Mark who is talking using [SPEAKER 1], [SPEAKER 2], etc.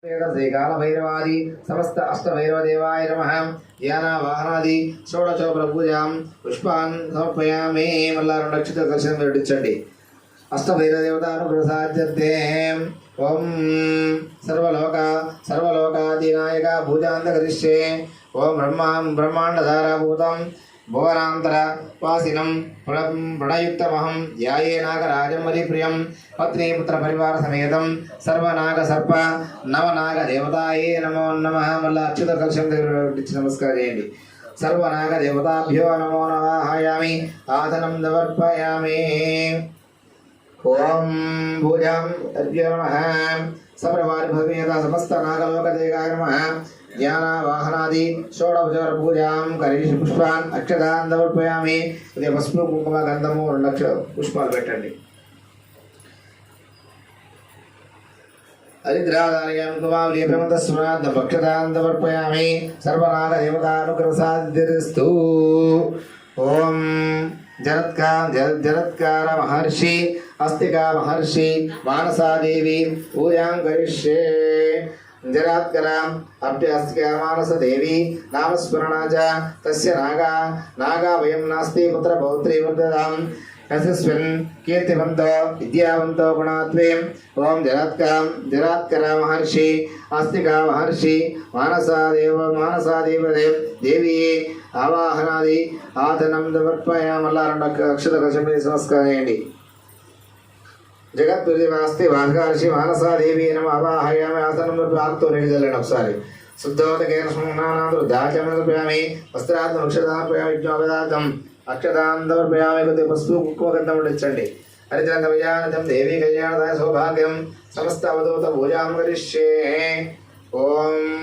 [SPEAKER 1] श्रीकालभैरवादि समस्त अष्टभैरवदेवाय नमः। ध्यानावाहनादि षोडशोपपूजां पुष्पान् समर्पयामि। मल्लारु नक्षत्र दर्शनं वेडिंचंడి। अष्टभैरवदेवतानुग्रहसाध्यर्थे ओम सर्वलोकाधिनायक भूजान्तकरिष्ये ओम ब्रह्माण्डधाराभूतं भुवनांतर वासिनं प्रणयुक्तमहं ध्याये नागराजं मरिप्रियं पत्नीपुत्र परिवार समेतं सर्वनाग सर्प नवनाग देवताये नमो नमः। मल्ला अच्युत कलशं नमस्कार चेयंడి। सर्वनाग देवताभ्यो नमो नमाहयामि आसनं समर्पयामि। ओम भूजां तद्भ्यो नमः। सपरिवार भवेदा समस्त नागलोकदेगाय नमः। ध्यानावाहनादि षोडशोपचार पूजां करिष्ये। पुष्पान् अक्षतान् समर्पयामि। उदय पసుపు కుంకుమ గంధము 2 లక్షల పుష్పాలు పెట్టండి। हरिद्रादारयां कुमावलीप्रमदस्वनाद भक्षतान् समर्पयामि। सर्वनाग देवतानुग्रहसाध्यस्तु। ओम जरत्कार महर्षि अस्तिका महर्षि मानसा देवी पूजां करिष्ये। जरात्कराम् अभ्यस्तिका मानस देवी नामस्मरणा च तस्य नागा वयं नास्ति पुत्र पौत्री वर्धताम् यशस्विन् कीर्तिवन्तो विद्यावन्तो गुणात्वे। ओम जरात्कर महर्षि अस्तिका महर्षि मानसा देवी आवाहनादि आदनं समर्पयामि। अक्षत कलशं नमस्कार चेयंడి। जगत्पुरीवास्ति वार्षि मानसा देवी नम आवाहयामि आसनं प्राप्तो निजलेन ఒకసారి शुद्धोदकेन स्नानान्तु दाचमनपयामि वस्त्रात् अक्षतार्पयामि विज्ञापदार्थं अक्षतान् समर्पयामि। కొద్ది పసుపు కుంకుమ గంధం ఉంచండి। హరిద్రంగ విజయానదం దేవి కళ్యాణదాయ సౌభాగ్యం సమస్త అవధూత పూజాం కరిష్యే। ఓం